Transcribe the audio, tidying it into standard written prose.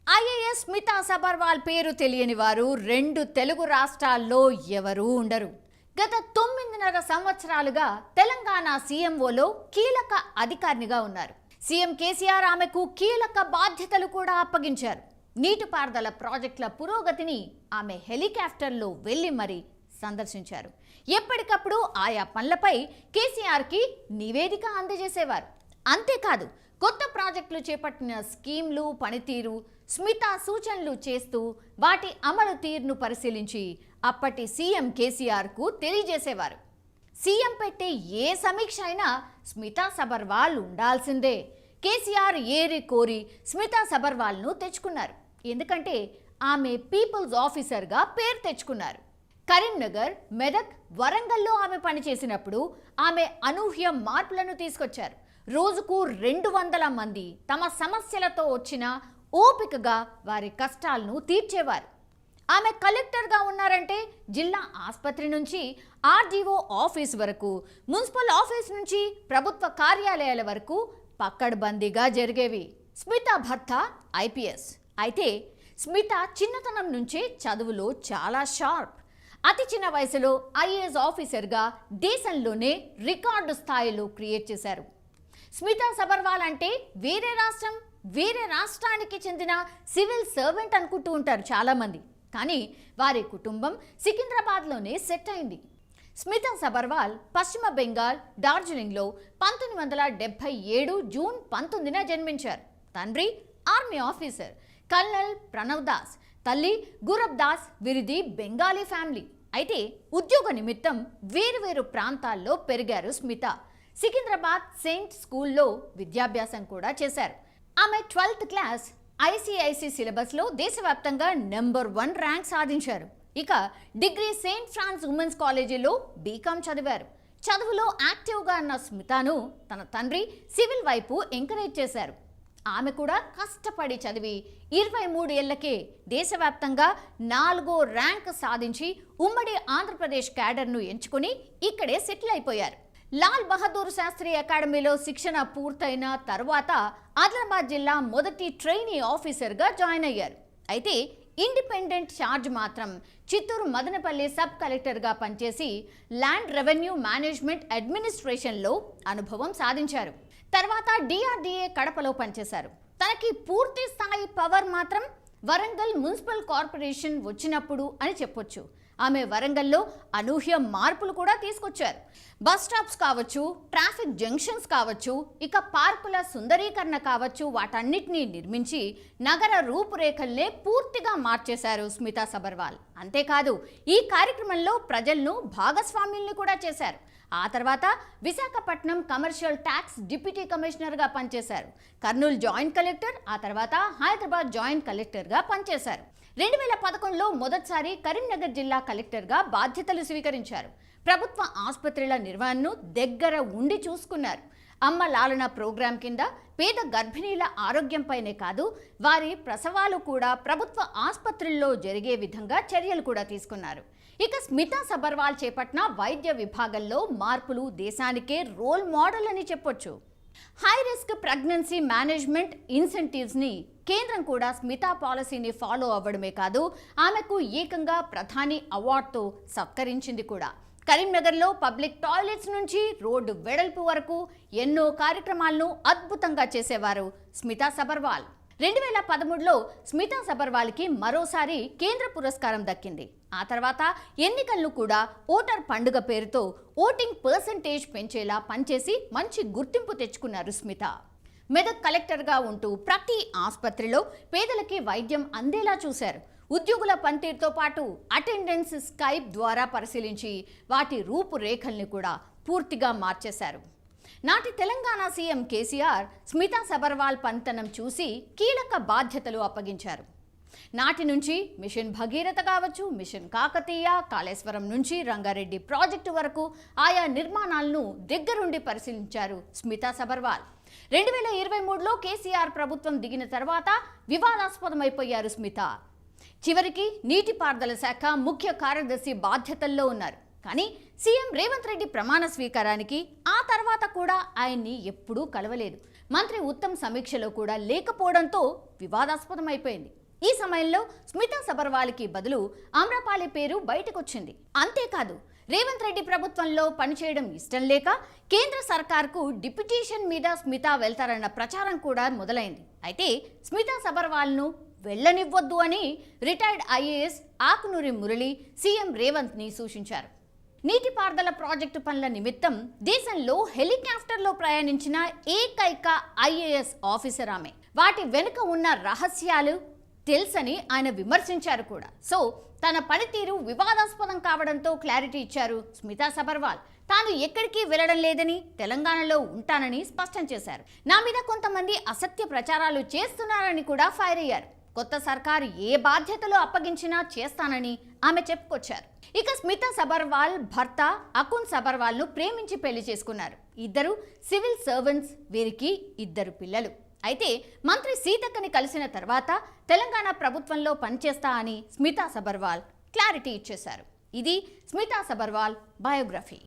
IAS Smita Sabharwal పేరు తెలియని వారు రెండు తెలుగు రాష్ట్రాల్లో ఎవరూ ఉండరు. గత 9.5 సంవత్సరాలుగా తెలంగాణ సీఎంఓలో కీలక అధికారినిగా ఉన్నారు. సీఎం కేసీఆర్ ఆమెకు కీలక బాధ్యతలు కూడా అప్పగించారు. నీటిపారుదల ప్రాజెక్టుల పురోగతిని ఆమె హెలికాప్టర్లో వెళ్లి మరీ సందర్శించారు. ఎప్పటికప్పుడు ఆయా పనులపై కేసీఆర్కి నివేదిక అందజేసేవారు. అంతేకాదు, కొత్త ప్రాజెక్టులు చేపట్టిన స్కీమ్లు పనితీరు స్మితా సూచనలు చేస్తూ వాటి అమలు తీరును పరిశీలించి అప్పటి సీఎం కేసీఆర్కు తెలియజేసేవారు. సీఎం పెట్టే ఏ సమీక్ష అయినా స్మితా సబర్వాల్ ఉండాల్సిందే. కేసీఆర్ ఏరి కోరి స్మితా సబర్వాల్ను తెచ్చుకున్నారు. ఎందుకంటే ఆమె పీపుల్స్ ఆఫీసర్గా పేరు తెచ్చుకున్నారు. కరీంనగర్, మెదక్, వరంగల్లో ఆమె పనిచేసినప్పుడు ఆమె అనూహ్య మార్పులను తీసుకొచ్చారు. రోజుకు 200 మంది తమ సమస్యలతో వచ్చినా ఓపికగా వారి కష్టాలను తీర్చేవారు. ఆమె కలెక్టర్గా ఉన్నారంటే జిల్లా ఆసుపత్రి నుంచి ఆర్డీఓ ఆఫీస్ వరకు, మున్సిపల్ ఆఫీస్ నుంచి ప్రభుత్వ కార్యాలయాల వరకు పక్కడ్బందీగా జరిగేవి. స్మితా భర్త ఐపీఎస్ అయితే స్మితా చిన్నతనం నుంచే చదువులో చాలా షార్ప్. అతి చిన్న వయసులో ఐఏఎస్ ఆఫీసర్గా దేశంలోనే రికార్డు స్థాయిలో క్రియేట్ చేశారు. స్మితా సబర్వాల్ అంటే వేరే రాష్ట్రానికి చెందిన సివిల్ సర్వెంట్ అనుకుంటూ ఉంటారు చాలామంది. కానీ వారి కుటుంబం సికింద్రాబాద్లోనే సెట్ అయింది. స్మితా సబర్వాల్ పశ్చిమ బెంగాల్ డార్జిలింగ్లో 1977 జూన్ 19న జన్మించారు. తండ్రి army officer colonel Pranav Das, తల్లి గురబ్ దాస్. వీరిది బెంగాలీ ఫ్యామిలీ. అయితే ఉద్యోగ నిమిత్తం వేరువేరు ప్రాంతాల్లో పెరిగారు స్మితా. సికింద్రాబాద్ సెయింట్ స్కూల్లో విద్యాభ్యాసం కూడా చేశారు. ఆమె 12th క్లాస్ ఐసీఐసీ సిలబస్లో దేశవ్యాప్తంగా నెంబర్ 1 ర్యాంక్ సాధించారు. ఇక డిగ్రీ సెయింట్ ఫ్రాన్స్ ఉమెన్స్ కాలేజీలో బీకామ్ చదివారు. చదువులో యాక్టివ్గా ఉన్న స్మితాను తన తండ్రి సివిల్ వైపు ఎంకరేజ్ చేశారు. ఆమె కూడా కష్టపడి చదివి 23 ఏళ్లకే దేశవ్యాప్తంగా 4వ ర్యాంక్ సాధించి ఉమ్మడి ఆంధ్రప్రదేశ్ క్యాడర్ను ఎంచుకుని ఇక్కడే సెటిల్ అయిపోయారు. లాల్ బహదూర్ శాస్త్రి అకాడమీలో శిక్షణ పూర్తయిన తర్వాత ఆదిలాబాద్ జిల్లా మొదటి ట్రైనీ ఆఫీసర్గా జాయిన్ అయ్యారు. అయితే ఇండిపెండెంట్ ఛార్జ్ మాత్రం చిత్తూరు మదనపల్లి సబ్ కలెక్టర్గా పనిచేసి ల్యాండ్ రెవెన్యూ మేనేజ్మెంట్ అడ్మినిస్ట్రేషన్లో అనుభవం సాధించారు. తర్వాత డిఆర్డీఏ కడపలో పనిచేశారు. తనకి పూర్తి స్థాయి పవర్ మాత్రం వరంగల్ మున్సిపల్ కార్పొరేషన్ వచ్చినప్పుడు అని చెప్పొచ్చు. ఆమె వరంగల్లో అనూహ్య మార్పులు కూడా తీసుకొచ్చారు. బస్ స్టాప్స్ కావచ్చు, ట్రాఫిక్ జంక్షన్స్ కావచ్చు, ఇక పార్కుల సుందరీకరణ కావచ్చు, వాటన్నిటినీ నిర్మించి నగర రూపురేఖల్నే పూర్తిగా మార్చేశారు స్మితా సబర్వాల్. అంతేకాదు, ఈ కార్యక్రమంలో ప్రజలను భాగస్వామ్యుల్ని కూడా చేశారు. ఆ తర్వాత విశాఖపట్నం కమర్షియల్ ట్యాక్స్ డిప్యూటీ కమిషనర్గా పనిచేశారు. కర్నూలు జాయింట్ కలెక్టర్, ఆ తర్వాత హైదరాబాద్ జాయింట్ కలెక్టర్గా పనిచేశారు. 2011లో మొదటిసారి కరీంనగర్ జిల్లా కలెక్టర్గా బాధ్యతలు స్వీకరించారు. ప్రభుత్వ ఆసుపత్రుల నిర్వహణను దగ్గర ఉండి చూసుకున్నారు. అమ్మ లాలన ప్రోగ్రాం కింద పేద గర్భిణీల ఆరోగ్యంపైనే కాదు, వారి ప్రసవాలు కూడా ప్రభుత్వ ఆసుపత్రుల్లో జరిగే విధంగా చర్యలు కూడా తీసుకున్నారు. ఇక స్మితా సబర్వాల్ చేపట్టిన వైద్య విభాగంలో మార్పులు దేశానికే రోల్ మోడల్ అని చెప్పొచ్చు. హై రిస్క్ ప్రెగ్నెన్సీ మేనేజ్మెంట్ ఇన్సెంటివ్స్ని కేంద్రం కూడా స్మితా పాలసీని ఫాలో అవ్వడమే కాదు, ఆమెకు ఏకంగా ప్రధాని అవార్డుతో సత్కరించింది కూడా. కరీంనగర్లో పబ్లిక్ టాయిలెట్స్ నుంచి రోడ్డు వెడల్పు వరకు ఎన్నో కార్యక్రమాలను అద్భుతంగా చేసేవారు స్మితా సబర్వాల్. 2013లో స్మితా సబర్వాల్కి మరోసారి కేంద్ర పురస్కారం దక్కింది. ఆ తర్వాత ఎన్నికలను కూడా ఓటర్ పండుగ పేరుతో ఓటింగ్ పర్సంటేజ్ పెంచేలా పనిచేసి మంచి గుర్తింపు తెచ్చుకున్నారు స్మితా. మెదక్ కలెక్టర్గా ఉంటూ ప్రతి ఆసుపత్రిలో పేదలకి వైద్యం అందేలా చూశారు. ఉద్యోగుల పనితీరుతో పాటు అటెండెన్స్ స్కైప్ ద్వారా పరిశీలించి వాటి రూపురేఖల్ని కూడా పూర్తిగా మార్చేశారు. నాటి తెలంగాణ సీఎం కేసీఆర్ స్మితా సబర్వాల్ పనితనం చూసి కీలక బాధ్యతలు అప్పగించారు. నాటి నుంచి మిషన్ భగీరథ కావచ్చు, మిషన్ కాకతీయ, కాళేశ్వరం నుంచి రంగారెడ్డి ప్రాజెక్టు వరకు ఆయా నిర్మాణాలను దగ్గరుండి పరిశీలించారు స్మితా సబర్వాల్. 2023లో కేసీఆర్ ప్రభుత్వం దిగిన తర్వాత వివాదాస్పదమైపోయారు స్మితా. చివరికి నీటిపారుదల శాఖ ముఖ్య కార్యదర్శి బాధ్యతల్లో ఉన్నారు. కానీ సీఎం రేవంత్ రెడ్డి ప్రమాణ స్వీకారానికి ఆ తర్వాత కూడా ఆయన్ని ఎప్పుడూ కలవలేదు. మంత్రి ఉత్తమ్ సమీక్షలో కూడా లేకపోవడంతో వివాదాస్పదమైపోయింది. ఈ సమయంలో స్మితా సబర్వాల్కి బదులు ఆమ్రపాలి పేరు బయటకొచ్చింది. అంతేకాదు, రేవంత్ రెడ్డి ప్రభుత్వంలో పనిచేయడం ఇష్టం లేక కేంద్ర సర్కార్కు డిప్యుటేషన్ మీద స్మితా వెళ్తారన్న ప్రచారం కూడా మొదలైంది. అయితే స్మితా సబర్వాల్ను వెళ్లనివ్వొద్దు అని retired IAS Akunuri Murali CM రేవంత్ని సూచించారు. నీటిపారుదల ప్రాజెక్టు పనుల నిమిత్తం దేశంలో హెలికాప్టర్లో ప్రయాణించిన ఏకైక ఐఏఎస్ ఆఫీసర్ ఆమె. వాటి వెనుక ఉన్న రహస్యాలు తెలుసని ఆయన విమర్శించారు కూడా. సో తన పనితీరు వివాదాస్పదం కావడంతో క్లారిటీ ఇచ్చారు స్మితా సబర్వాల్. తాను ఎక్కడికి వెళ్లడం లేదని, తెలంగాణలో ఉంటానని స్పష్టం చేశారు. నా మీద కొంతమంది అసత్య ప్రచారాలు చేస్తున్నారని కూడా ఫైర్ అయ్యారు. కొత్త సర్కారు ఏ బాధ్యతలు అప్పగించినా చేస్తానని ఆమె చెప్పుకొచ్చారు. ఇక స్మితా సబర్వాల్ భర్త అకున్ సబర్వాల్ను ప్రేమించి పెళ్లి చేసుకున్నారు. ఇద్దరు సివిల్ సర్వెంట్స్, వీరికి 2 పిల్లలు. అయితే మంత్రి సీతక్కని కలిసిన తర్వాత తెలంగాణ ప్రభుత్వంలో పనిచేస్తా అని స్మితా సబర్వాల్ క్లారిటీ ఇచ్చేశారు. ఇది స్మితా సబర్వాల్ బయోగ్రఫీ.